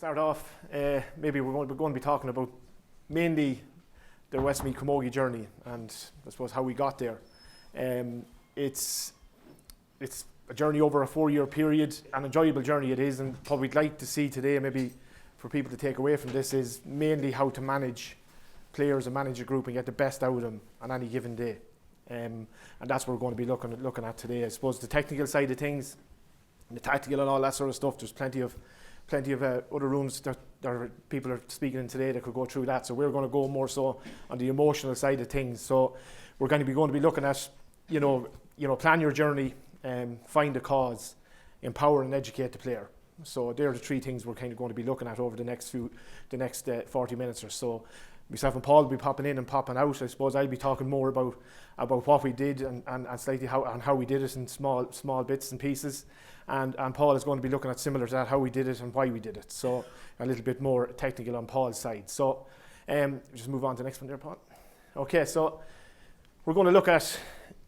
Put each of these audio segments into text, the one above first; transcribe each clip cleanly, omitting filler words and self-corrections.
start off, maybe we're going to be talking about mainly the Westmeath Camogie journey and I suppose how we got there. It's a journey over a 4-year period, an enjoyable journey it is, and what we'd like to see today, maybe for people to take away from this, is mainly how to manage players and manage a group and get the best out of them on any given day. And that's what we're going to be looking at today. I suppose the technical side of things, the tactical and all that sort of stuff, there's plenty of other rooms that people are speaking in today that could go through that. So we're going to go more so on the emotional side of things. So we're going to be looking at, plan your journey, find a cause, empower and educate the player. So they're the three things we're kind of going to be looking at over the next 40 minutes or so. Myself and Paul will be popping in and popping out. I suppose I'll be talking more about what we did and slightly how we did it in small bits and pieces. And Paul is going to be looking at similar to that, how we did it and why we did it. So a little bit more technical on Paul's side. So just move on to the next one there, Paul. Okay, so we're going to look at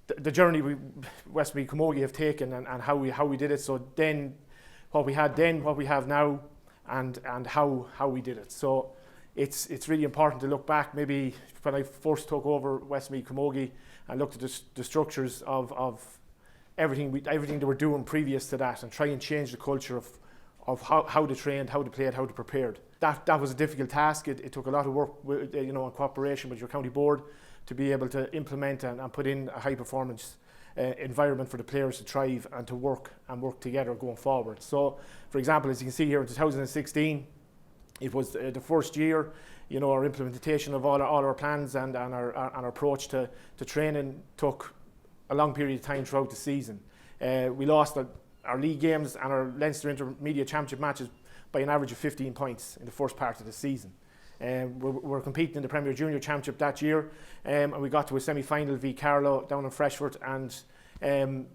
the journey Westmeath Camogie have taken and how we did it. So then, what we had then, what we have now, and how we did it. So it's really important to look back. Maybe when I first took over Westmeath Camogie and looked at the structures of everything they were doing previous to that, and try and change the culture of how they trained, how they played, how they prepared. That was a difficult task. It took a lot of work, in cooperation with your county board, to be able to implement and put in a high performance environment for the players to thrive and to work together going forward. So, for example, as you can see here in 2016, it was the first year, our implementation of all our plans and our approach to training took a long period of time throughout the season. We lost our league games and our Leinster Intermediate Championship matches by an average of 15 points in the first part of the season. We're competing in the Premier Junior Championship that year, and we got to a semi-final v Carlow down in Freshford, and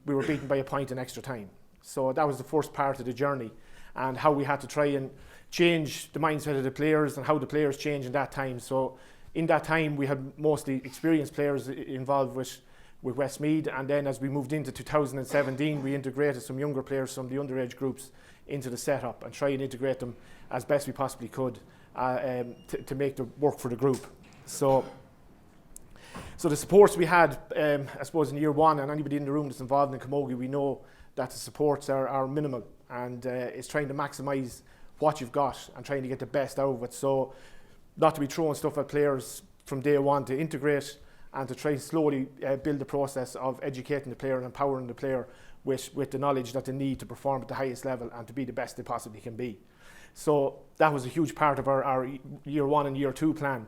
we were beaten by a point in extra time. So that was the first part of the journey, and how we had to try and change the mindset of the players and how the players changed in that time. So in that time we had mostly experienced players involved with Westmeath, and then as we moved into 2017 we integrated some younger players from the underage groups into the setup and try and integrate them as best we possibly could to make the work for the group. So the supports we had, I suppose in year one, and anybody in the room that's involved in Camogie, we know that the supports are minimal, and it's trying to maximise what you've got and trying to get the best out of it. So not to be throwing stuff at players from day one, to integrate and to try slowly build the process of educating the player and empowering the player with the knowledge that they need to perform at the highest level and to be the best they possibly can be. So that was a huge part of our year one and year two plan.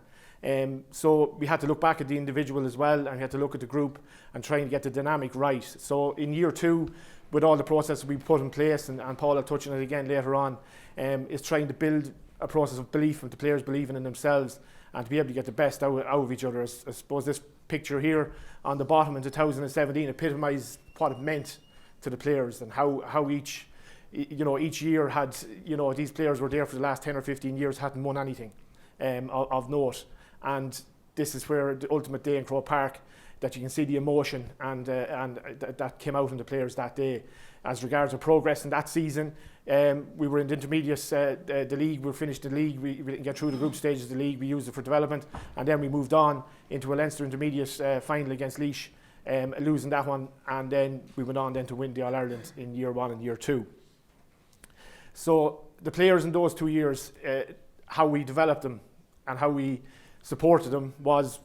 So we had to look back at the individual as well, and we had to look at the group and try and get the dynamic right. So in year two, with all the processes we put in place, and Paul will touch on it again later on, is trying to build a process of belief, of the players believing in themselves and to be able to get the best out of each other. I suppose this picture here on the bottom in 2017 epitomised what it meant to the players, and how each year had, these players were there for the last 10 or 15 years, hadn't won anything of note. And this is where the ultimate day in Croke Park, that you can see the emotion and that came out in the players that day. As regards to progress in that season, we were in the intermediates, the league, we finished the league, we didn't get through the group stages of the league, we used it for development, and then we moved on into a Leinster Intermediate final against Laois, losing that one, and then we went on then to win the All-Ireland in year one and year two. So the players in those 2 years, how we developed them and how we supported them was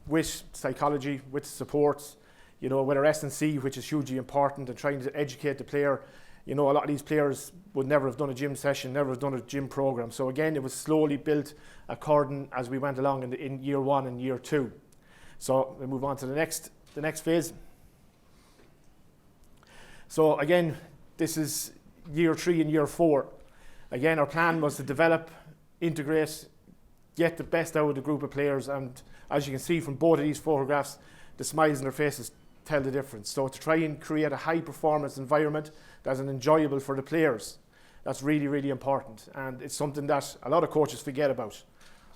with psychology, with supports, with our S&C, which is hugely important, and trying to educate the player. A lot of these players would never have done a gym session, never have done a gym program. So again, it was slowly built according as we went along in year one and year two. So we move on to the next phase. So again, this is year three and year four. Again, our plan was to develop, integrate, get the best out of the group of players, and as you can see from both of these photographs, the smiles on their faces tell the difference. So to try and create a high performance environment that's enjoyable for the players, that's really, really important, and it's something that a lot of coaches forget about.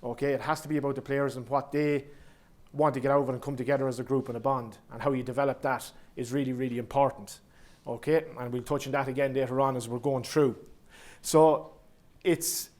Okay, it has to be about the players and what they want to get out of it and come together as a group and a bond, and how you develop that is really, really important. Okay, and we'll touch on that again later on as we're going through. So it's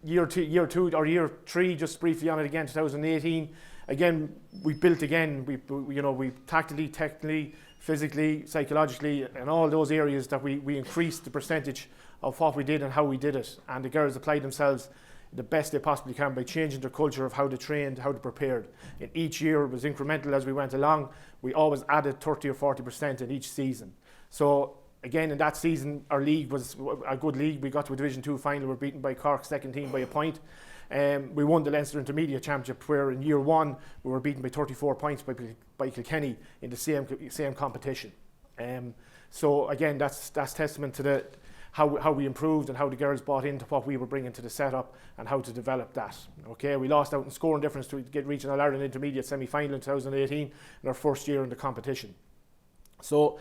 year two or year three, just briefly on it again, 2018. Again, we built again. We tactically, technically, physically, psychologically, and all those areas that we increased the percentage of what we did and how we did it. And the girls applied themselves the best they possibly can by changing their culture of how they trained, how they prepared. In each year, it was incremental as we went along. We always added 30 or 40% in each season. So again, in that season, our league was a good league. We got to a Division 2 final. We were beaten by Cork's second team by a point. We won the Leinster Intermediate Championship, where in year one we were beaten by 34 points by Kilkenny in the same competition. So again, that's testament to how we improved and how the girls bought into what we were bringing to the setup and how to develop that. Okay, we lost out in scoring difference to get reaching an Ireland Intermediate semi-final in 2018 in our first year in the competition. So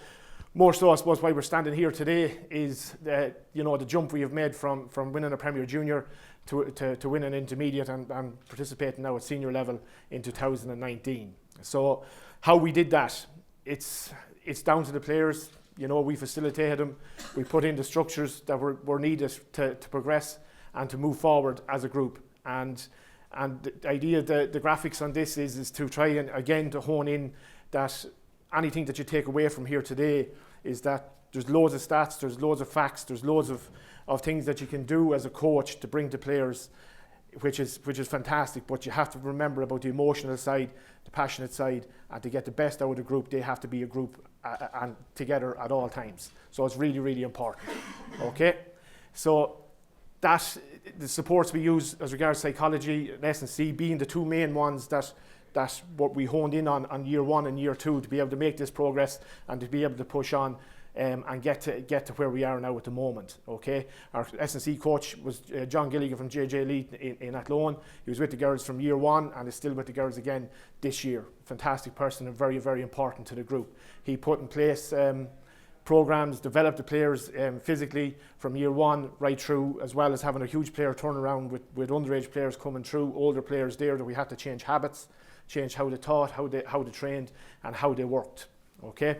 more so, I suppose, why we're standing here today is the jump we have made from winning a Premier Junior to win an intermediate and participating now at senior level in 2019. So how we did that, it's down to the players. We facilitated them. We put in the structures that were needed to progress and to move forward as a group. And the idea, the graphics on this is to try and again to hone in that anything that you take away from here today is that there's loads of stats, there's loads of facts, there's loads of things that you can do as a coach to bring to players, which is fantastic. But you have to remember about the emotional side, the passionate side, and to get the best out of the group, they have to be a group and together at all times. So it's really, really important. Okay, so that the supports we use as regards psychology and S&C being the two main ones that's what we honed in on year one and year two to be able to make this progress and to be able to push on and get to where we are now at the moment. Okay, our S&C coach was John Gilligan from JJ Lee in Athlone. He was with the girls from year one and is still with the girls again this year. Fantastic person and very, very important to the group. He put in place programs, developed the players physically from year one right through, as well as having a huge player turnaround with underage players coming through, older players there that we had to change habits, change how they taught, how they trained, and how they worked. Okay.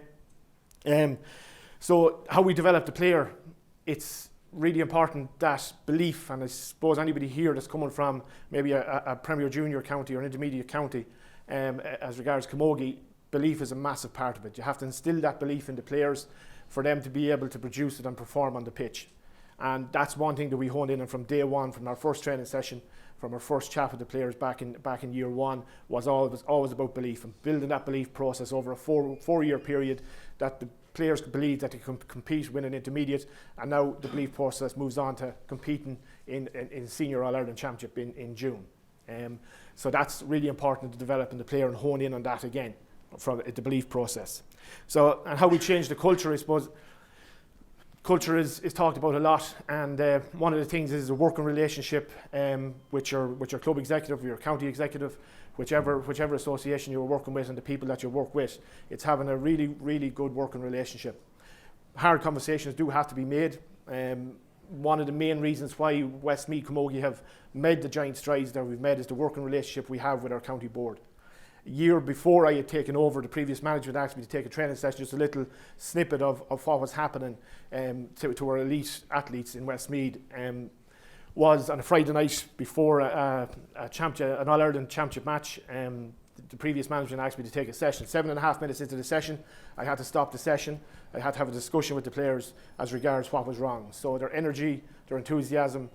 So how we develop the player, it's really important that belief, and I suppose anybody here that's coming from maybe a Premier Junior county or an intermediate county, as regards Camogie, belief is a massive part of it. You have to instill that belief in the players for them to be able to produce it and perform on the pitch. And that's one thing that we honed in on from day one, from our first training session, from our first chat with the players back in year one, was always about belief and building that belief process over a four-year period, that the players could believe that they can compete, win an intermediate, and now the belief process moves on to competing in Senior All-Ireland Championship in June. So that's really important to develop in the player and hone in on that again from the belief process. So, and how we change the culture, I suppose. Culture is talked about a lot, and one of the things is a working relationship with your club executive, your county executive, whichever association you're working with, and the people that you work with. It's having a really, really good working relationship. Hard conversations do have to be made. One of the main reasons why Westmeath Camogie have made the giant strides that we've made is the working relationship we have with our county board. A year before I had taken over, the previous management asked me to take a training session, just a little snippet of what was happening to our elite athletes in Westmeath. Was on a Friday night before an All-Ireland Championship match. The previous management asked me to take a session. 7.5 minutes into the session, I had to stop the session. I had to have a discussion with the players as regards what was wrong. So their energy, their enthusiasm,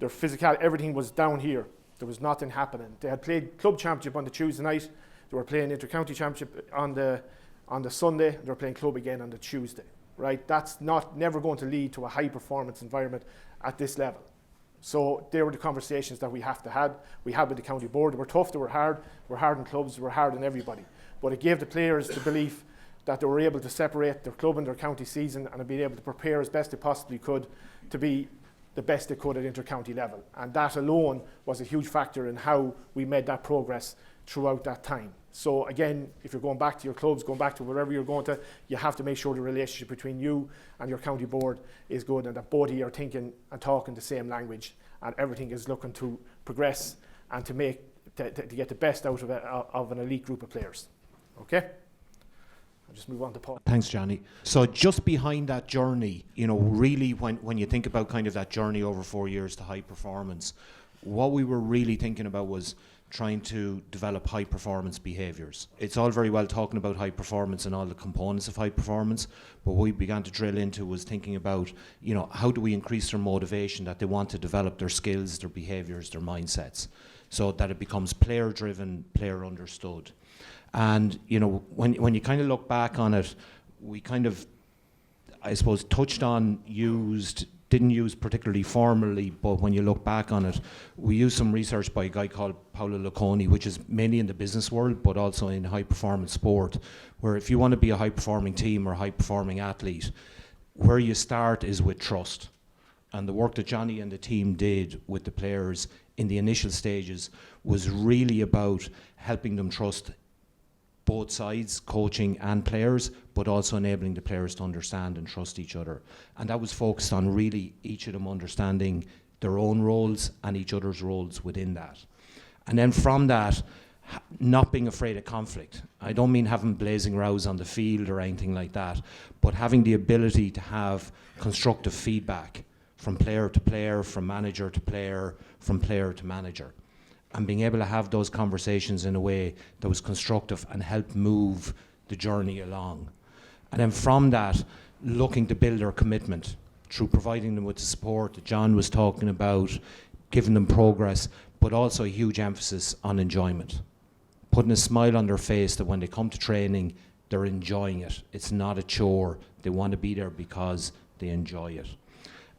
their physicality, everything was down here. There was nothing happening. They had played club championship on the Tuesday night. They were playing inter-county championship on the Sunday. They were playing club again on the Tuesday. Right? That's never going to lead to a high performance environment at this level. So they were the conversations that we had with the county board. They were tough, they were hard in clubs, they were hard on everybody. But it gave the players the belief that they were able to separate their club and their county season and be able to prepare as best they possibly could to be the best they could at inter-county level. And that alone was a huge factor in how we made that progress throughout that time. So again, if you're going back to your clubs, going back to wherever you're going to, you have to make sure the relationship between you and your county board is good, and that both of you are thinking and talking the same language, and everything is looking to progress and to get the best out of an elite group of players. Okay? I'll just move on to Paul. Thanks, Johnny. So just behind that journey, really when you think about kind of that journey over 4 years to high performance, what we were really thinking about was trying to develop high performance behaviours. It's all very well talking about high performance and all the components of high performance, but what we began to drill into was thinking about, how do we increase their motivation, that they want to develop their skills, their behaviours, their mindsets, so that it becomes player driven, player understood. And when you kind of look back on it, we kind of, I suppose, didn't use particularly formally, but when you look back on it, we used some research by a guy called Paolo Locconi, which is mainly in the business world, but also in high performance sport, where if you want to be a high performing team or high performing athlete, where you start is with trust. And the work that Johnny and the team did with the players in the initial stages was really about helping them trust both sides, coaching and players, but also enabling the players to understand and trust each other. And that was focused on really each of them understanding their own roles and each other's roles within that. And then from that, not being afraid of conflict. I don't mean having blazing rows on the field or anything like that, but having the ability to have constructive feedback from player to player, from manager to player, from player to manager. And being able to have those conversations in a way that was constructive and helped move the journey along. And then from that, looking to build their commitment through providing them with the support that John was talking about, giving them progress, but also a huge emphasis on enjoyment. Putting a smile on their face that when they come to training, they're enjoying it. It's not a chore. They want to be there because they enjoy it.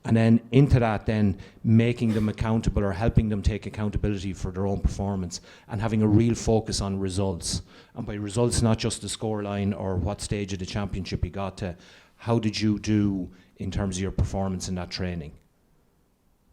And then into that, then making them accountable or helping them take accountability for their own performance and having a real focus on results. And by results, not just the scoreline or what stage of the championship you got to, how did you do in terms of your performance in that training?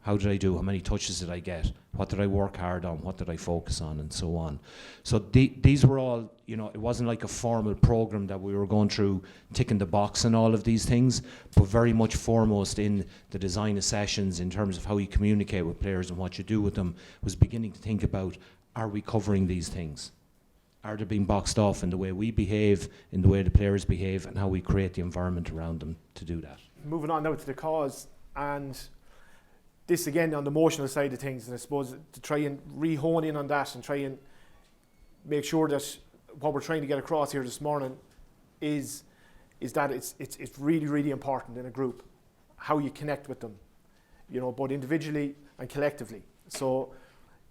How did I do? How many touches did I get? What did I work hard on? What did I focus on? And so on. So these were all, it wasn't like a formal program that we were going through ticking the box and all of these things, but very much foremost in the design of sessions in terms of how you communicate with players and what you do with them was beginning to think about, are we covering these things? Are they being boxed off in the way we behave, in the way the players behave, and how we create the environment around them to do that? Moving on now to the cause, and this again on the emotional side of things, and I suppose to try and re-hone in on that and try and make sure that what we're trying to get across here this morning is that it's really, really important in a group, how you connect with them, both individually and collectively. So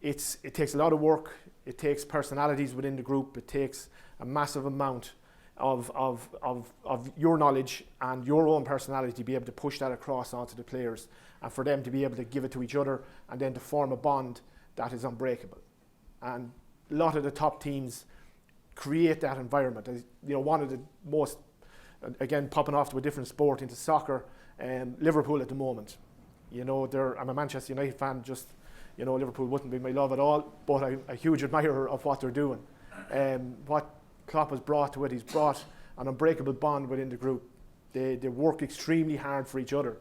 it takes a lot of work, it takes personalities within the group, it takes a massive amount of your knowledge and your own personality to be able to push that across onto the players and for them to be able to give it to each other and then to form a bond that is unbreakable. And a lot of the top teams create that environment. One of the most, again, popping off to a different sport into soccer, Liverpool at the moment. I'm a Manchester United fan, Liverpool wouldn't be my love at all, but I'm a huge admirer of what they're doing. What Klopp has brought to it, he's brought an unbreakable bond within the group. They work extremely hard for each other,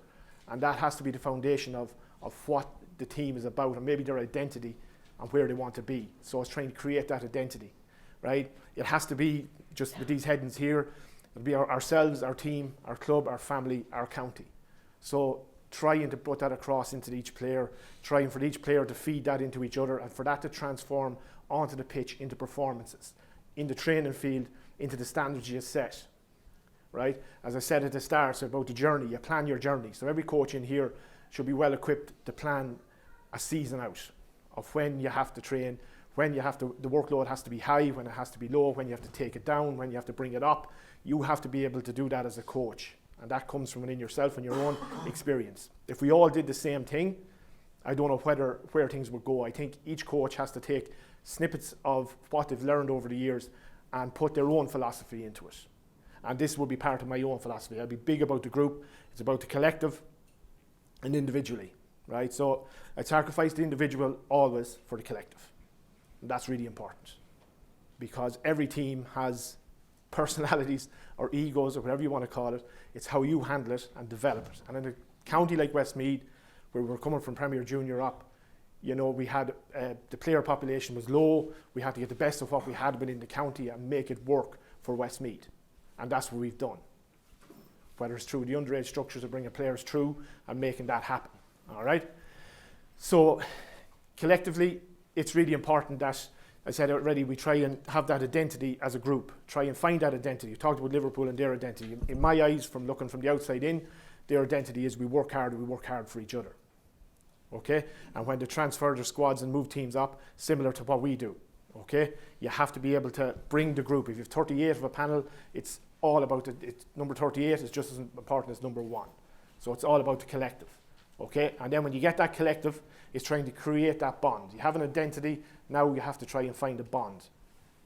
and that has to be the foundation of what the team is about and maybe their identity and where they want to be. So it's trying to create that identity, right? It has to be just with these headings here, it'll be ourselves, our team, our club, our family, our county. So trying to put that across into each player, trying for each player to feed that into each other and for that to transform onto the pitch into performances, in the training field, into the standards you set, right? As I said at the start about the journey, you plan your journey. So every coach in here should be well equipped to plan a season out of when you have to train, when you have to, the workload has to be high, when it has to be low, when you have to take it down, when you have to bring it up. You have to be able to do that as a coach. And that comes from within yourself and your own experience. If we all did the same thing, I don't know where things would go. I think each coach has to take snippets of what they've learned over the years and put their own philosophy into it. And this will be part of my own philosophy. I'll be big about the group. It's about the collective and individually, right? So I sacrifice the individual always for the collective. And that's really important because every team has personalities or egos or whatever you want to call it. It's how you handle it and develop it. And in a county like Westmeath, where we're coming from Premier Junior up, we had the player population was low. We had to get the best of what we had within the county and make it work for Westmeath. And that's what we've done. Whether it's through the underage structures of bringing players through and making that happen. All right? So collectively, it's really important that, I said already, we try and have that identity as a group, try and find that identity. You talked about Liverpool and their identity. In my eyes, from looking from the outside in, their identity is we work hard for each other. Okay? And when they transfer their squads and move teams up, similar to what we do. Okay? You have to be able to bring the group. If you have 38 of a panel, it's all about number 38 is just as important as number 1. So it's all about the collective. Okay? And then when you get that collective, it's trying to create that bond. You have an identity, now you have to try and find a bond.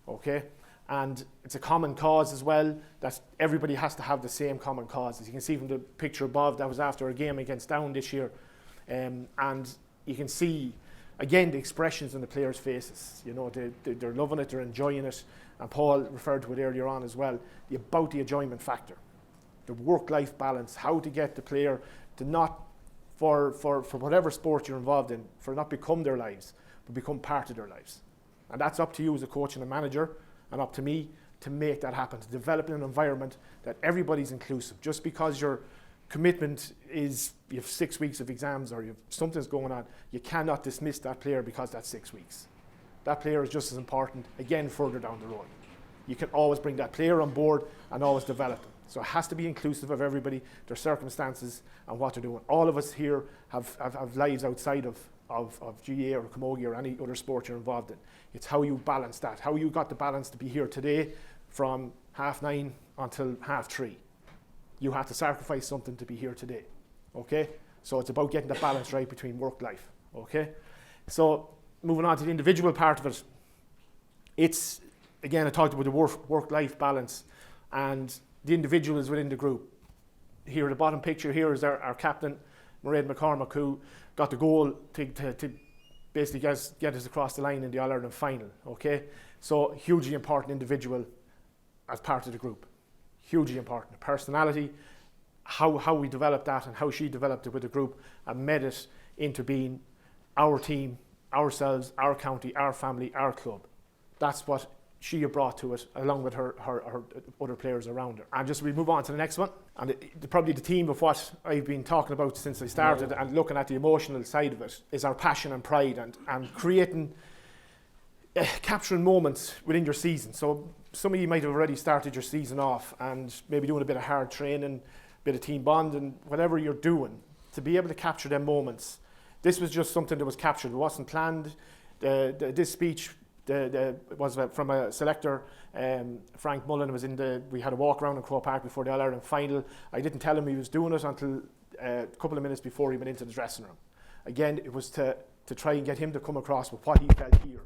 Okay? And it's a common cause as well, that everybody has to have the same common cause. As you can see from the picture above, that was after a game against Down this year. And you can see, again, the expressions on the players' faces. You know, they're loving it, they're enjoying it. And Paul referred to it earlier on as well, about the enjoyment factor. The work-life balance, how to get the player to not, for whatever sport you're involved in, for not become their lives, but become part of their lives. And that's up to you as a coach and a manager, and up to me to make that happen, to develop an environment that everybody's inclusive. Just because your commitment is, you have 6 weeks of exams or something's going on, you cannot dismiss that player because that's 6 weeks. That player is just as important, again, further down the road. You can always bring that player on board and always develop them. So it has to be inclusive of everybody, their circumstances and what they're doing. All of us here have lives outside of GAA or Camogie or any other sport you're involved in. It's how you balance that, how you got the balance to be here today from 9:30 until 3:30. You had to sacrifice something to be here today, okay? So it's about getting the balance right between work-life, okay? So moving on to the individual part of it, it's, again, I talked about the work-life balance and the individuals within the group. Here, the bottom picture here is our captain, Mairead McCormack, who got the goal to basically get us across the line in the All-Ireland final, okay? So, hugely important individual as part of the group. Hugely important. Personality, how we developed that and how she developed it with the group and made it into being our team, ourselves, our county, our family, our club. That's what she brought to it, along with her other players around her. And just we move on to the next one. And probably the theme of what I've been talking about since I started and looking at the emotional side of it is our passion and pride and creating, capturing moments within your season. So some of you might have already started your season off and maybe doing a bit of hard training, a bit of team bonding, whatever you're doing, to be able to capture them moments. This was just something that was captured. It wasn't planned. This speech was from a selector, Frank Mullen. We had a walk around in Croke Park before the All-Ireland final. I didn't tell him he was doing it until a couple of minutes before he went into the dressing room. Again, it was to try and get him to come across with what he felt here.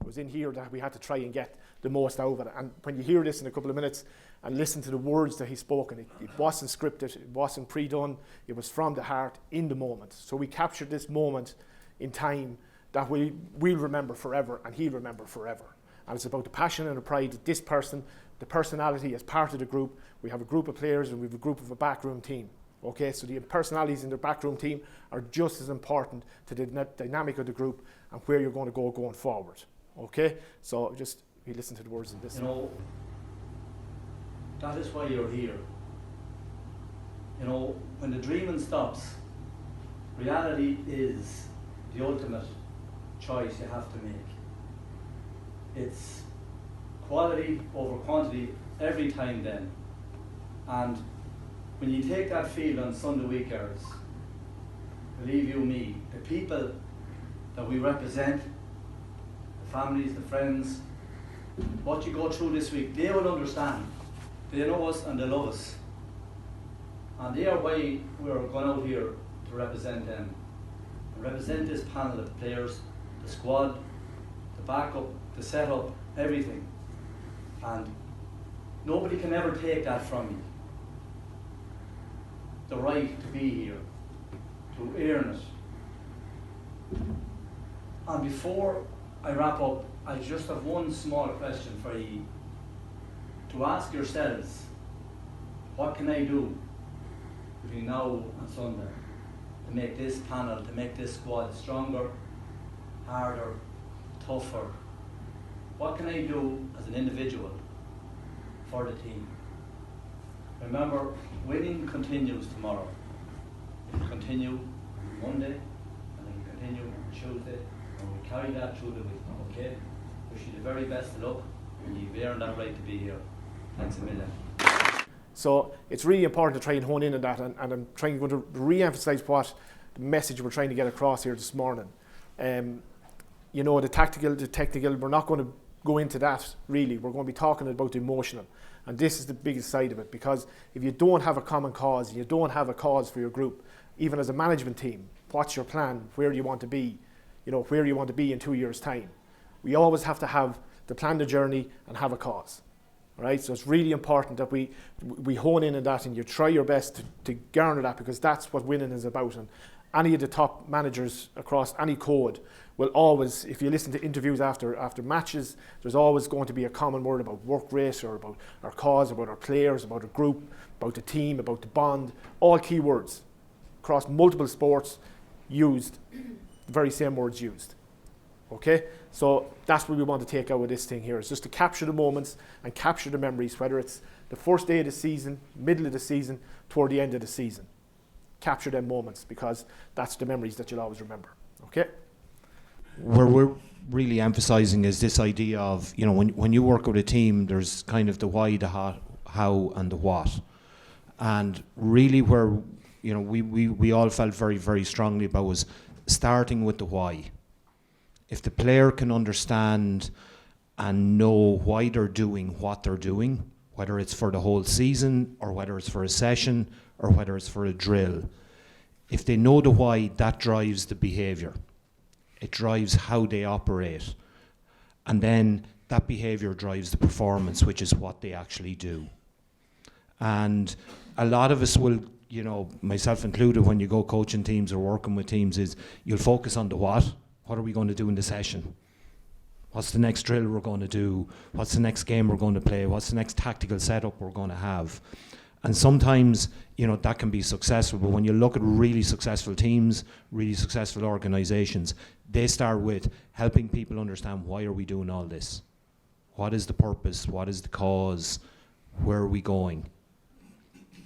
It was in here that we had to try and get the most out of it. And when you hear this in a couple of minutes and listen to the words that he's spoken, it wasn't scripted, it wasn't pre-done, it was from the heart in the moment. So we captured this moment in time that we'll remember forever and he'll remember forever. And it's about the passion and the pride that this person, the personality as part of the group. We have a group of players and we have a group of a backroom team. Okay, so the personalities in the backroom team are just as important to the dynamic of the group and where you're going to go going forward. Okay, so just you listen to the words of this. You know, that is why you're here. You know, when the dreaming stops, reality is the ultimate choice you have to make. It's quality over quantity every time then. And when you take that field on Sunday week, girls, believe you me, the people that we represent, the families, the friends, what you go through this week, they will understand. They know us and they love us. And they are why we're going out here to represent them. And represent this panel of players, the squad, the backup, the setup, everything. And nobody can ever take that from you. The right to be here, to earn it. And before I wrap up, I just have one small question for you. To ask yourselves, what can I do between now and Sunday to make this panel, to make this squad stronger, harder, tougher? What can I do as an individual for the team? Remember, winning continues tomorrow. It will continue on Monday, and it will continue on Tuesday, and we'll carry that through the week, okay? Wish you the very best of luck, and you've earned that right to be here. Thanks a million. So it's really important to try and hone in on that, and I'm trying to re-emphasise what the message we're trying to get across here this morning. You know, the tactical, the technical, we're not going to go into that really. We're going to be talking about the emotional, and this is the biggest side of it, because if you don't have a common cause, you don't have a cause for your group, even as a management team, what's your plan? Where do you want to be? You know, where do you want to be in 2 years' time? We always have to have the plan, the journey, and have a cause. All right, so it's really important that we hone in on that, and you try your best to garner that, because that's what winning is about. And any of the top managers across any code will always, if you listen to interviews after matches, there's always going to be a common word about work rate, or about our cause, about our players, about our group, about the team, about the bond, all key words across multiple sports used, the very same words used. Okay, so that's what we want to take out of this thing here, is just to capture the moments and capture the memories, whether it's the first day of the season, middle of the season, toward the end of the season. Capture them moments, because that's the memories that you'll always remember. Okay? Where we're really emphasising is this idea of, you know, when you work with a team, there's kind of the why, the how, and the what. And really where, you know, we all felt very, very strongly about was starting with the why. If the player can understand and know why they're doing what they're doing, whether it's for the whole season, or whether it's for a session, or whether it's for a drill, if they know the why, that drives the behaviour. It drives how they operate. And then that behaviour drives the performance, which is what they actually do. And a lot of us will, you know, myself included, when you go coaching teams or working with teams, is you'll focus on the what. What are we going to do in the session? What's the next drill we're going to do? What's the next game we're going to play? What's the next tactical setup we're going to have? And sometimes, you know, that can be successful, but when you look at really successful teams, really successful organisations, they start with helping people understand, why are we doing all this? What is the purpose? What is the cause? Where are we going?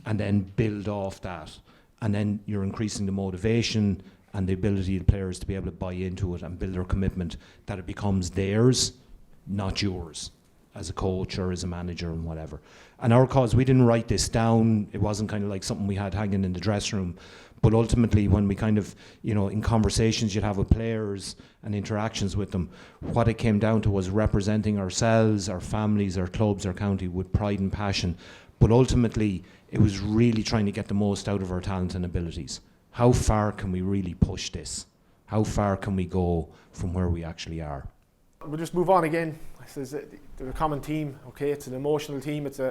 And then build off that. And then you're increasing the motivation and the ability of the players to be able to buy into it and build their commitment, that it becomes theirs, not yours, as a coach or as a manager and whatever. And our cause, we didn't write this down. It wasn't kind of like something we had hanging in the dressing room. But ultimately, when we kind of, you know, in conversations you'd have with players and interactions with them, what it came down to was representing ourselves, our families, our clubs, our county with pride and passion. But ultimately, it was really trying to get the most out of our talent and abilities. How far can we really push this? How far can we go from where we actually are? We'll just move on again. They're a common team, okay? It's an emotional team. It's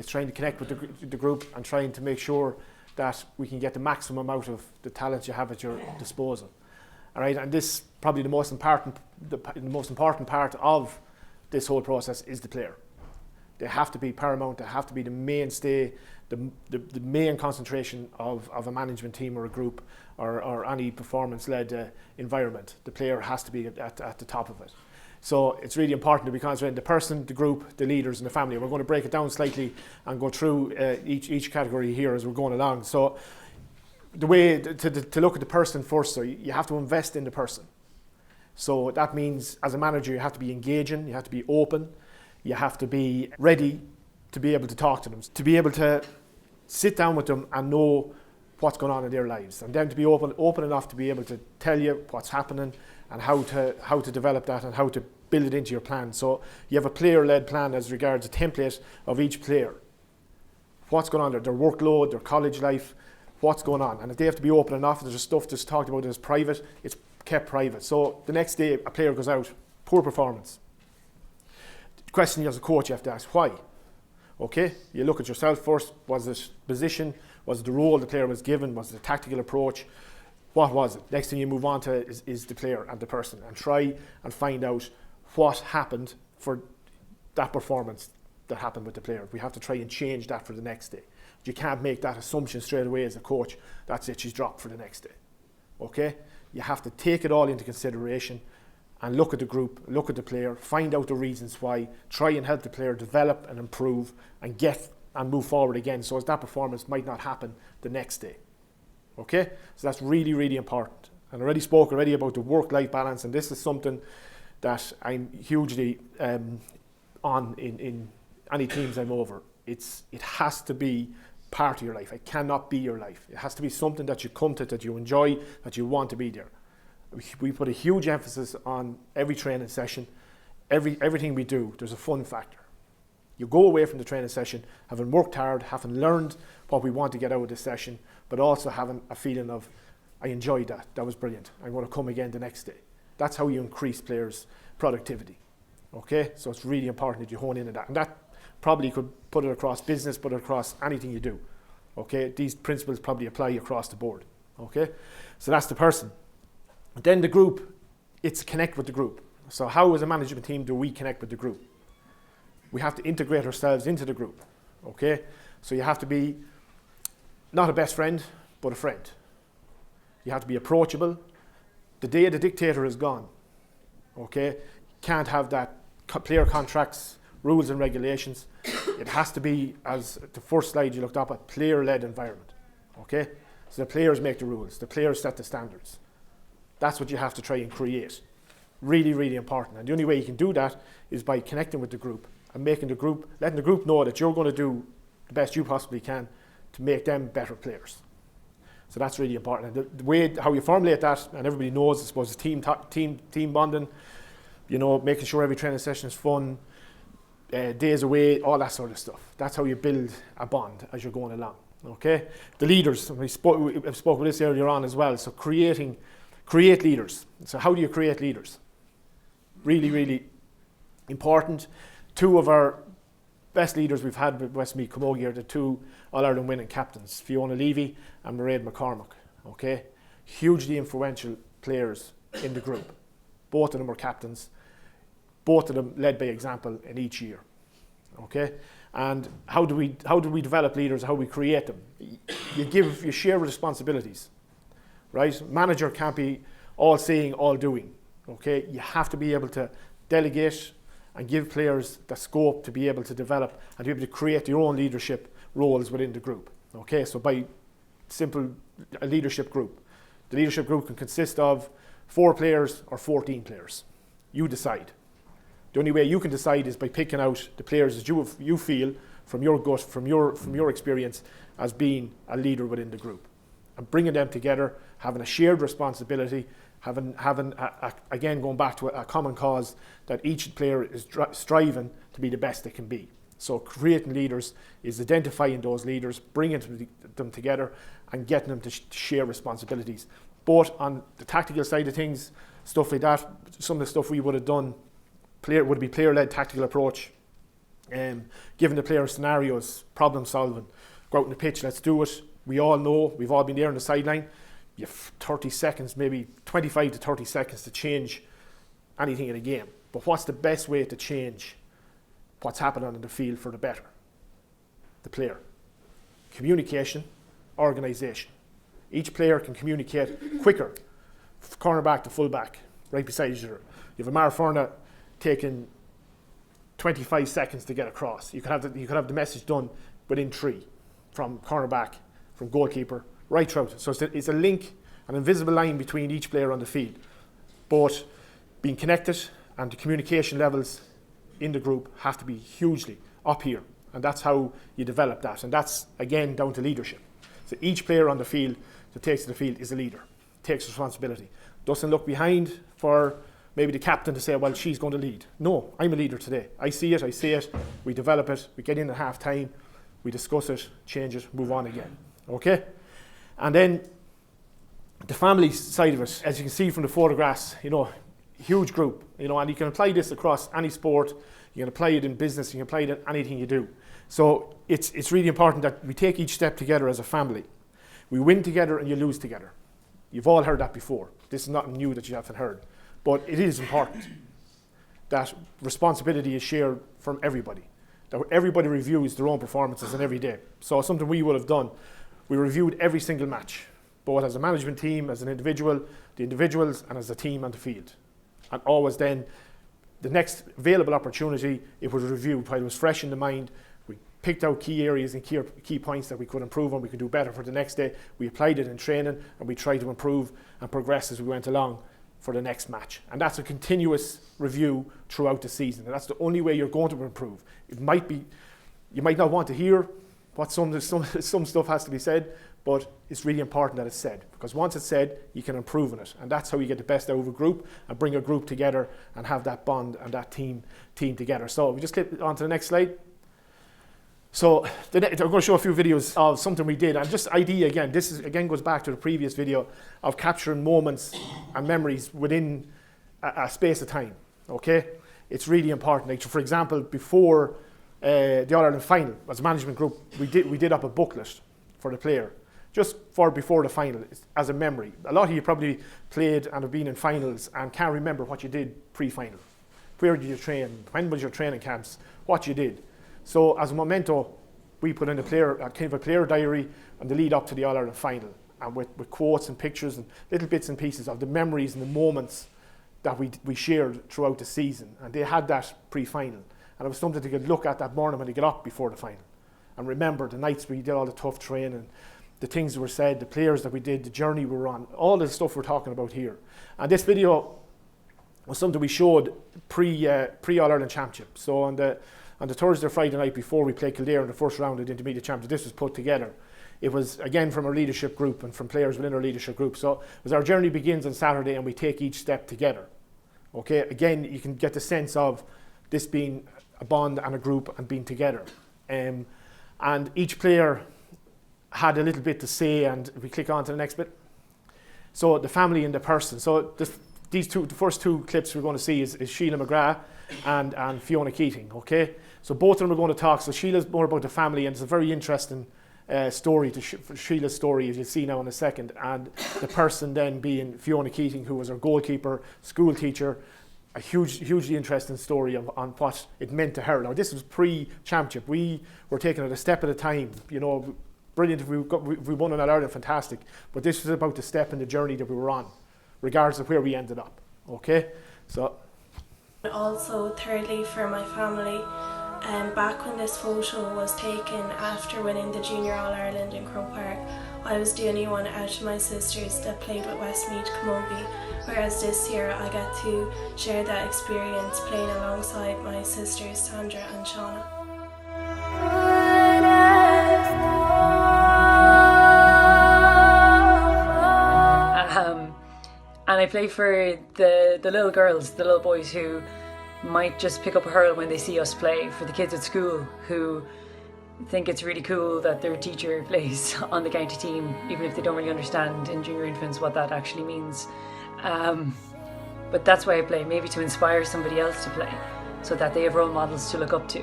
trying to connect with the group and trying to make sure that we can get the maximum out of the talent you have at your disposal. All right, and this probably the most important part of this whole process is the player. They have to be paramount. They have to be the mainstay, the main concentration of a management team or a group or any performance-led environment. The player has to be at the top of it. So it's really important to be concentrating the person, the group, the leaders, and the family. We're going to break it down slightly and go through each category here as we're going along. So the way to look at the person first, so you have to invest in the person. So that means, as a manager, you have to be engaging, you have to be open, you have to be ready to be able to talk to them, to be able to sit down with them and know what's going on in their lives, and then to be open enough to be able to tell you what's happening and how to develop that and how to build it into your plan. So you have a player-led plan as regards a template of each player. What's going on there, their workload, their college life, what's going on. And if they have to be open enough, there's stuff just talked about as private, it's kept private. So the next day a player goes out, poor performance. The question as a coach you have to ask, why? Okay, you look at yourself first. Was it position? Was it the role the player was given? Was it a tactical approach? What was it? Next thing you move on to is the player and the person, and try and find out what happened for that performance that happened with the player. We have to try and change that for the next day. You can't make that assumption straight away as a coach. That's it, she's dropped for the next day. Okay? You have to take it all into consideration and look at the group, look at the player, find out the reasons why, try and help the player develop and improve and get and move forward again, so as that performance might not happen the next day. Okay? So that's really, really important And I already spoke about the work-life balance, and this is something that I'm hugely on in any teams I'm over. It has to be part of your life. It cannot be your life. It has to be something that you come to, that you enjoy, that you want to be there. We put a huge emphasis on every training session, everything we do, there's a fun factor. You go away from the training session having worked hard, having learned what we want to get out of this session, but also having a feeling of, I enjoyed that, that was brilliant, I'm going to come again the next day. That's how you increase players' productivity. Okay, so it's really important that you hone in on that. And that probably could put it across business, put it across anything you do. Okay, these principles probably apply across the board. Okay, so that's the person. Then the group, it's connect with the group. So how as a management team do we connect with the group? We have to integrate ourselves into the group. Okay, so you have to be not a best friend, but a friend. You have to be approachable. The day the dictator is gone. Okay, can't have that player contracts, rules and regulations. It has to be, as the first slide you looked up at, player-led environment. Okay, so the players make the rules, the players set the standards. That's what you have to try and create. Really, really important. And the only way you can do that is by connecting with the group and making the group, letting the group know that you're going to do the best you possibly can to make them better players. So that's really important. And the way how you formulate that, and everybody knows, I suppose, is team bonding. You know, making sure every training session is fun, days away, all that sort of stuff. That's how you build a bond as you're going along. Okay, the leaders. We spoke about this earlier on as well. So create leaders. So how do you create leaders? Really, really important. Two of our best leaders we've had with Westmeath Camogie are the two All-Ireland winning captains, Fiona Levy and Mairead McCormack. Okay, hugely influential players in the group. Both of them were captains. Both of them led by example in each year. Okay, and how do we develop leaders? How do we create them? You share responsibilities, right? Manager can't be all seeing, all doing. Okay, you have to be able to delegate and give players the scope to be able to develop and to be able to create your own leadership roles within the group. Okay, so by a leadership group, the leadership group can consist of 4 players or 14 players. You decide. The only way you can decide is by picking out the players that you feel from your gut, from your experience as being a leader within the group, and bringing them together, having a shared responsibility, having again going back to a common cause that each player is striving to be the best they can be. So creating leaders is identifying those leaders, bringing them together, and getting them to share responsibilities. Both on the tactical side of things, stuff like that, some of the stuff we would have done would be player-led tactical approach, giving the players scenarios, problem solving, go out on the pitch, let's do it. We all know, we've all been there on the sideline, you have 30 seconds, maybe 25 to 30 seconds to change anything in a game. But what's the best way to change what's happening on the field for the better? The player. Communication, organisation. Each player can communicate quicker, cornerback to fullback, right beside each other. You have a Maraforna taking 25 seconds to get across. You could have the message done within 3, from cornerback, from goalkeeper, right throughout. So it's a link, an invisible line between each player on the field. But being connected and the communication levels in the group have to be hugely up here. And that's how you develop that. And that's, again, down to leadership. So each player on the field that takes to the field is a leader, takes responsibility. Doesn't look behind for maybe the captain to say, well, she's going to lead. No, I'm a leader today. I see it, we develop it, we get in at half time, we discuss it, change it, move on again. Okay? And then the family side of it, as you can see from the photographs, you know, huge group, you know, and you can apply this across any sport, you can apply it in business, you can apply it in anything you do. So it's really important that we take each step together as a family. We win together and you lose together. You've all heard that before. This is nothing new that you haven't heard. But it is important that responsibility is shared from everybody, that everybody reviews their own performances in every day. So something we would have done, we reviewed every single match, both as a management team, as an individual, the individuals, and as a team on the field. And always then, the next available opportunity, it was reviewed while it was fresh in the mind. We picked out key areas and key points that we could improve on, we could do better for the next day. We applied it in training and we tried to improve and progress as we went along for the next match. And that's a continuous review throughout the season. And that's the only way you're going to improve. It might be, you might not want to hear what some stuff has to be said, but it's really important that it's said, because once it's said, you can improve on it. And that's how you get the best out of a group and bring a group together and have that bond and that team together. So we just click on to the next slide. So I'm going to show a few videos of something we did, and just idea again, this is, again goes back to the previous video of capturing moments and memories within a space of time, okay? It's really important. Like, for example, before the All-Ireland final, as a management group, we did up a booklet for the player, just for before the final, as a memory. A lot of you probably played and have been in finals and can't remember what you did pre-final. Where did you train? When was your training camps? What you did? So as a memento, we put in a kind of a player diary on the lead up to the All-Ireland final, and with quotes and pictures and little bits and pieces of the memories and the moments that we shared throughout the season. And they had that pre-final. And it was something they could look at that morning when they get up before the final and remember the nights we did all the tough training, the things that were said, the players that we did, the journey we were on, all the stuff we're talking about here. And this video was something we showed pre All-Ireland Championship. So on the Thursday or Friday night before we played Kildare in the first round of the Intermediate Championship, this was put together. It was again from our leadership group and from players within our leadership group. So as our journey begins on Saturday and we take each step together. Okay, again, you can get the sense of this being a bond and a group and being together. And each player had a little bit to say, and we click on to the next bit. So the family and the person. So the first two clips we're going to see is Sheila McGrath and Fiona Keating, okay? So both of them are going to talk. So Sheila's more about the family, and it's a very interesting story to Sheila's story, as you'll see now in a second, and the person then being Fiona Keating, who was our goalkeeper, school teacher, a hugely interesting story on what it meant to her. Now this was pre-championship. We were taking it a step at a time, you know, brilliant if we won in All-Ireland, fantastic, but this was about the step in the journey that we were on, regardless of where we ended up, okay? So. Also, thirdly, for my family, back when this photo was taken after winning the Junior All-Ireland in Croke Park, I was the only one out of my sisters that played with Westmeath Camogie, whereas this year I got to share that experience playing alongside my sisters Sandra and Shauna. And I play for the little girls, the little boys who might just pick up a hurl when they see us play, for the kids at school who think it's really cool that their teacher plays on the county team, even if they don't really understand in junior infants what that actually means. But that's why I play, maybe to inspire somebody else to play, so that they have role models to look up to.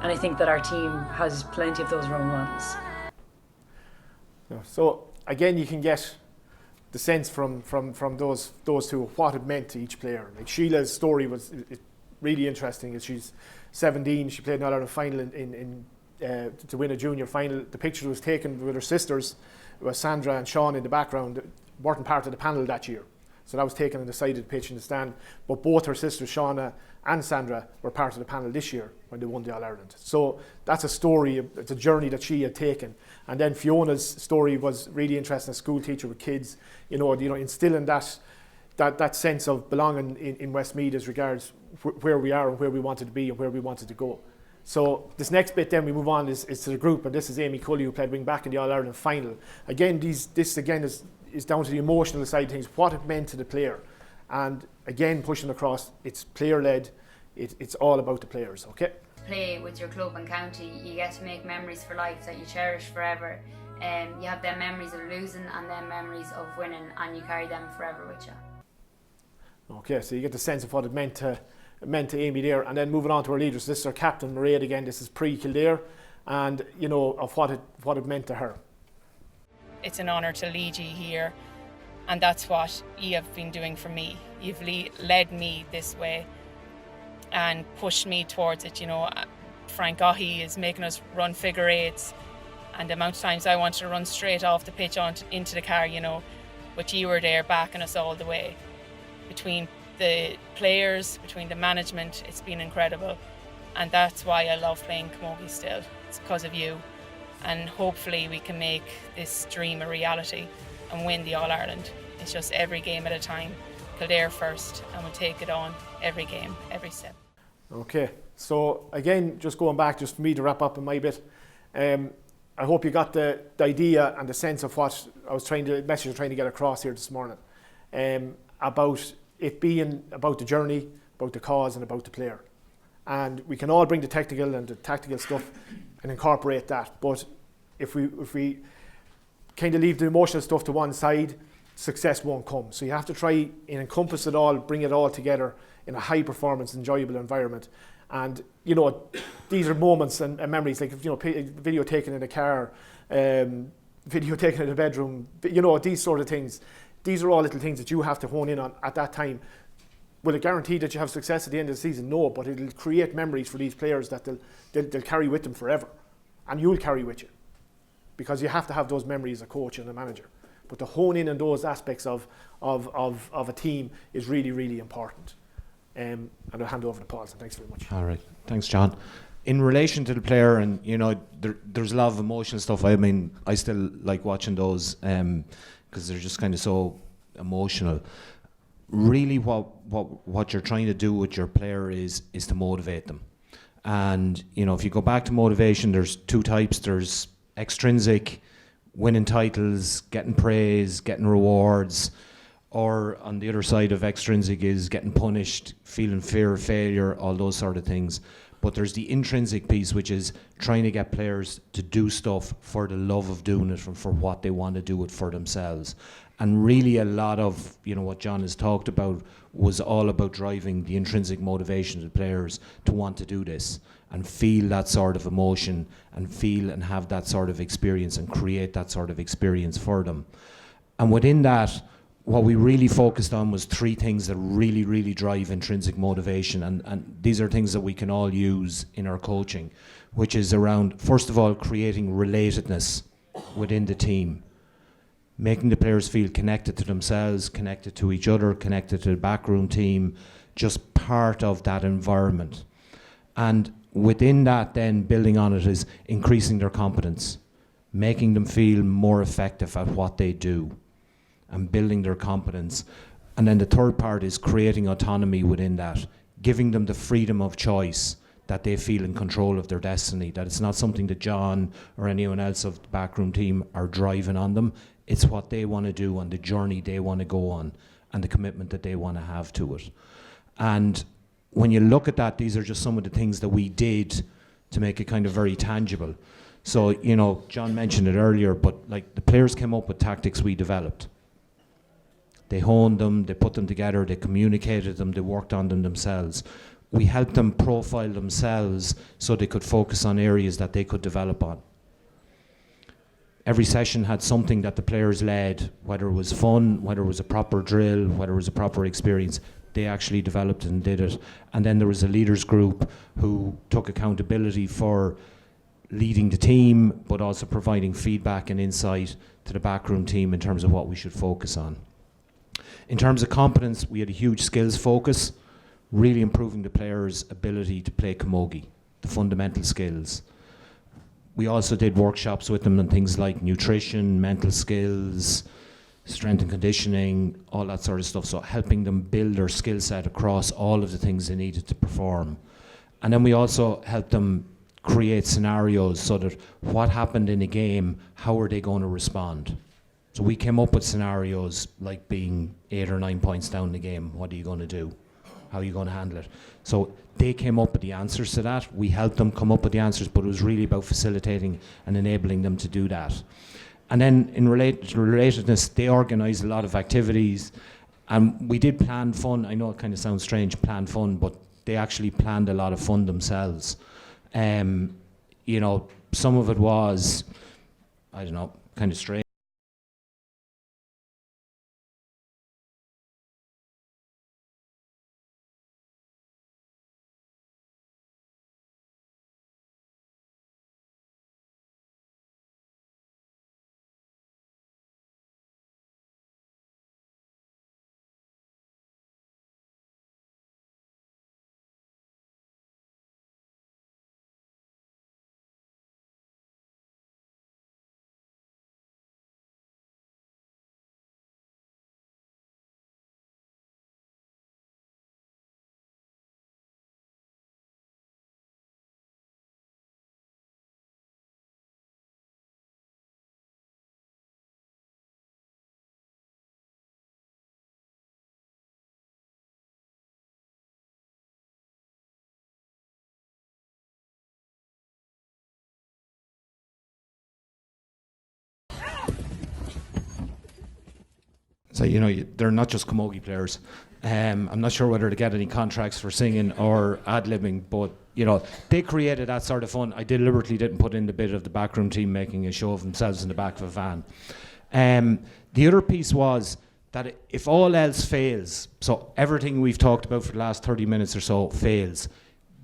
And I think that our team has plenty of those role models. So again, you can get the sense from those two of what it meant to each player. Like Sheila's story was really interesting. As she's 17, she played an All-Ireland final to win a junior final. The picture was taken with her sisters. It was Sandra and Sean in the background, weren't part of the panel that year. So that was taken on the side of the pitch in the stand. But both her sisters, Shauna and Sandra, were part of the panel this year when they won the All-Ireland. So that's a story, it's a journey that she had taken. And then Fiona's story was really interesting, a school teacher with kids, you know, instilling that sense of belonging in Westmeath as regards where we are and where we wanted to be and where we wanted to go. So this next bit then we move on is to the group, and this is Amy Cully, who played wing back in the All-Ireland final. Again, this again is down to the emotional side of things, what it meant to the player. And again, pushing across, it's player-led, it's all about the players, okay? Play with your club and county, you get to make memories for life that you cherish forever. You have them memories of losing and then memories of winning, and you carry them forever with you. Okay, so you get the sense of what it meant to Amy there. And then moving on to our leaders, this is our captain, Mairead again, this is pre-Kildare, and you know, of what it meant to her. It's an honour to lead you here, and that's what you have been doing for me. You've led me this way and pushed me towards it. You know, Frank Ohi is making us run figure eights, and the amount of times I wanted to run straight off the pitch into the car, you know, but you were there backing us all the way. Between the players, between the management, it's been incredible, and that's why I love playing camogie still. it's because of you. And hopefully we can make this dream a reality and win the All-Ireland. It's just every game at a time. Kildare first, and we'll take it on every game, every step. Okay, so again, just going back, just for me to wrap up in my bit, I hope you got the idea and the sense of what I was trying to get across here this morning, about it being about the journey, about the cause, and about the player. And we can all bring the technical and the tactical stuff and incorporate that. But if we kind of leave the emotional stuff to one side, success won't come. So you have to try and encompass it all, bring it all together in a high performance, enjoyable environment. And you know, these are moments and memories, like, you know, video taken in a car, video taken in a bedroom, you know, these sort of things. These are all little things that you have to hone in on at that time. Will it guarantee that you have success at the end of the season? No, but it'll create memories for these players that they'll carry with them forever. And you'll carry with you. Because you have to have those memories as a coach and a manager. But to hone in on those aspects of a team is really, really important. And I'll hand over to Paul, so thanks very much. All right, thanks, John. In relation to the player, and you know, there's a lot of emotional stuff. I mean, I still like watching those because they're just kind of so emotional. Really, what you're trying to do with your player is to motivate them. And you know, if you go back to motivation, there's two types. There's extrinsic, winning titles, getting praise, getting rewards, or on the other side of extrinsic is getting punished, feeling fear of failure, all those sort of things. But there's the intrinsic piece, which is trying to get players to do stuff for the love of doing it and for what they want to do it for themselves. And really a lot of, you know, what John has talked about was all about driving the intrinsic motivation of the players to want to do this and feel that sort of emotion and feel and have that sort of experience and create that sort of experience for them. And within that, what we really focused on was three things that really, really drive intrinsic motivation. And these are things that we can all use in our coaching, which is around, first of all, creating relatedness within the team. Making the players feel connected to themselves, connected to each other, connected to the backroom team, just part of that environment. And within that, then building on it is increasing their competence, making them feel more effective at what they do and building their competence. And then the third part is creating autonomy within that, giving them the freedom of choice, that they feel in control of their destiny, that it's not something that John or anyone else of the backroom team are driving on them. It's what they want to do and the journey they want to go on and the commitment that they want to have to it. And when you look at that, these are just some of the things that we did to make it kind of very tangible. So, you know, John mentioned it earlier, but like the players came up with tactics we developed. They honed them, they put them together, they communicated them, they worked on them themselves. We helped them profile themselves so they could focus on areas that they could develop on. Every session had something that the players led, whether it was fun, whether it was a proper drill, whether it was a proper experience. They actually developed and did it. And then there was a leaders group who took accountability for leading the team, but also providing feedback and insight to the backroom team in terms of what we should focus on. In terms of competence, we had a huge skills focus, really improving the players' ability to play camogie, the fundamental skills. We also did workshops with them on things like nutrition, mental skills, strength and conditioning, all that sort of stuff. So helping them build their skill set across all of the things they needed to perform. And then we also helped them create scenarios so that what happened in a game, how are they going to respond? So we came up with scenarios like being 8 or 9 points down the game. What are you going to do? How are you going to handle it? So they came up with the answers to that. We helped them come up with the answers, but it was really about facilitating and enabling them to do that. And then in relatedness, they organised a lot of activities, and we did plan fun. I know it kind of sounds strange, plan fun, but they actually planned a lot of fun themselves. You know, some of it was, I don't know, kind of strange. So, they're not just camogie players. I'm not sure whether to get any contracts for singing or ad-libbing, but, they created that sort of fun. I deliberately didn't put in the bit of the backroom team making a show of themselves in the back of a van. The other piece was that if all else fails, so everything we've talked about for the last 30 minutes or so fails,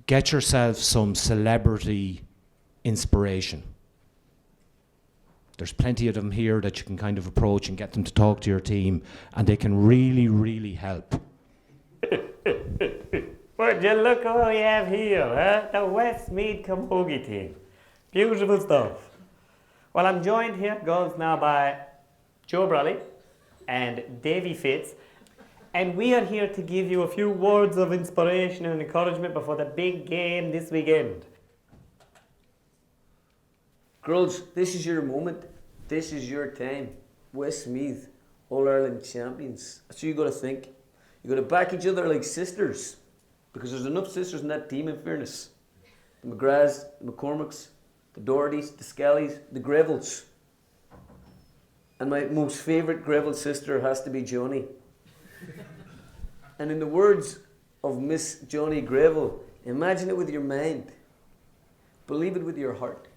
get yourself some celebrity inspiration. There's plenty of them here that you can kind of approach and get them to talk to your team, and they can really, really help. Would you look what we have here, huh? The Westmeath Camogie team. Beautiful stuff. Well, I'm joined here, girls, now by Joe Brolly and Davy Fitz, and we are here to give you a few words of inspiration and encouragement before the big game this weekend. Girls, this is your moment. This is your time. Westmeath, All-Ireland champions. That's what you got to think. You got to back each other like sisters, because there's enough sisters in that team, in fairness. The McGraths, the McCormicks, the Dohertys, the Scallys, the Grevilles. And my most favourite Greville sister has to be Johnny. And in the words of Miss Johnny Greville, imagine it with your mind, believe it with your heart,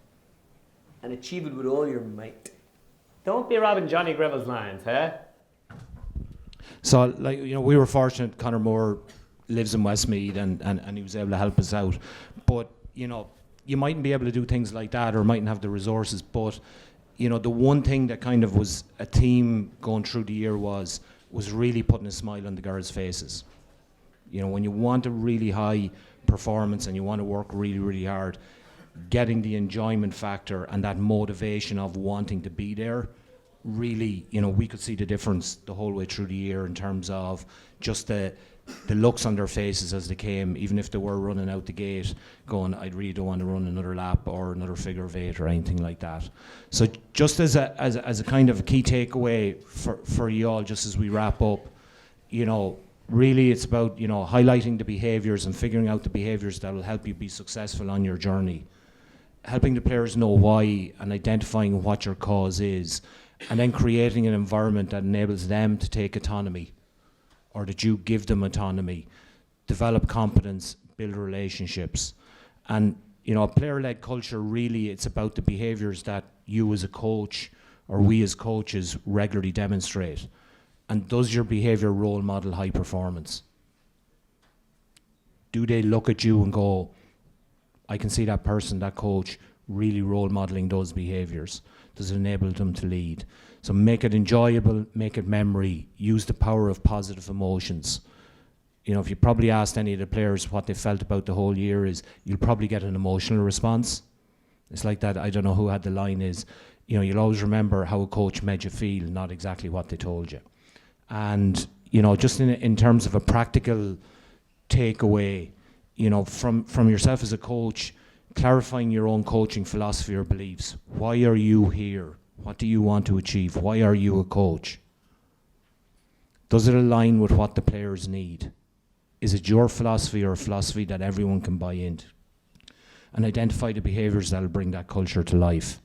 and achieve it with all your might. Don't be robbing Johnny Greville's lines, huh? So, we were fortunate. Conor Moore lives in Westmeath, and he was able to help us out. But, you mightn't be able to do things like that, or mightn't have the resources. But, the one thing that kind of was a theme going through the year was really putting a smile on the girls' faces. When you want a really high performance and you want to work really, really hard, getting the enjoyment factor and that motivation of wanting to be there, really, we could see the difference the whole way through the year in terms of just the looks on their faces as they came, even if they were running out the gate going, I really don't want to run another lap or another figure of 8 or anything like that. So just as a kind of a key takeaway for you all, just as we wrap up, really it's about, highlighting the behaviours and figuring out the behaviours that will help you be successful on your journey. Helping the players know why and identifying what your cause is, and then creating an environment that enables them to take autonomy, or that you give them autonomy, develop competence, build relationships. And, a player-led culture, really, it's about the behaviours that you as a coach or we as coaches regularly demonstrate. And does your behaviour role model high performance? Do they look at you and go, I can see that person, that coach, really role modelling those behaviours? Does it enable them to lead? So make it enjoyable, make it memory, use the power of positive emotions. If you probably asked any of the players what they felt about the whole year, is you'll probably get an emotional response. It's like that, I don't know who had the line is, you'll always remember how a coach made you feel, not exactly what they told you. And, just in terms of a practical takeaway, from yourself as a coach, clarifying your own coaching philosophy or beliefs. Why are you here? What do you want to achieve? Why are you a coach? Does it align with what the players need? Is it your philosophy or a philosophy that everyone can buy into? And identify the behaviours that will bring that culture to life.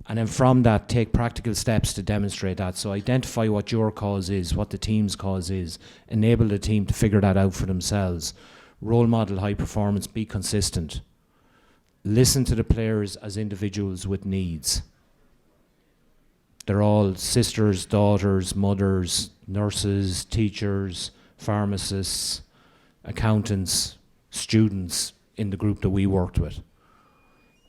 And then from that, take practical steps to demonstrate that. So identify what your cause is, what the team's cause is, enable the team to figure that out for themselves. Role model high performance, be consistent. Listen to the players as individuals with needs. They're all sisters, daughters, mothers, nurses, teachers, pharmacists, accountants, students in the group that we worked with.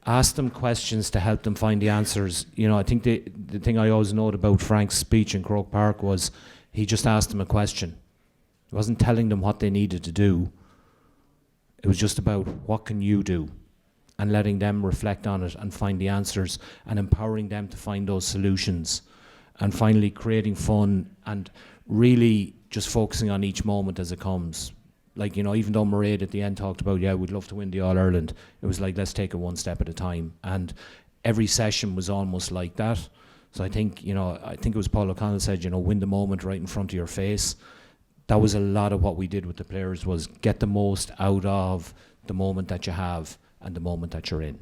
Ask them questions to help them find the answers. I think the thing I always noted about Frank's speech in Croke Park was he just asked them a question. He wasn't telling them what they needed to do. It was just about what can you do, and letting them reflect on it and find the answers and empowering them to find those solutions. And finally, creating fun and really just focusing on each moment as it comes. Even though Mairead at the end talked about, we'd love to win the All-Ireland, it was like, let's take it one step at a time. And every session was almost like that. So I think it was Paul O'Connell said, win the moment right in front of your face. That was a lot of what we did with the players, was get the most out of the moment that you have and the moment that you're in.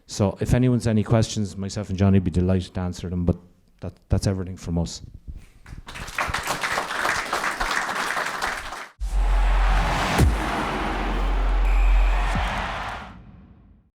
So if anyone's any questions, myself and Johnny would be delighted to answer them, but that's everything from us.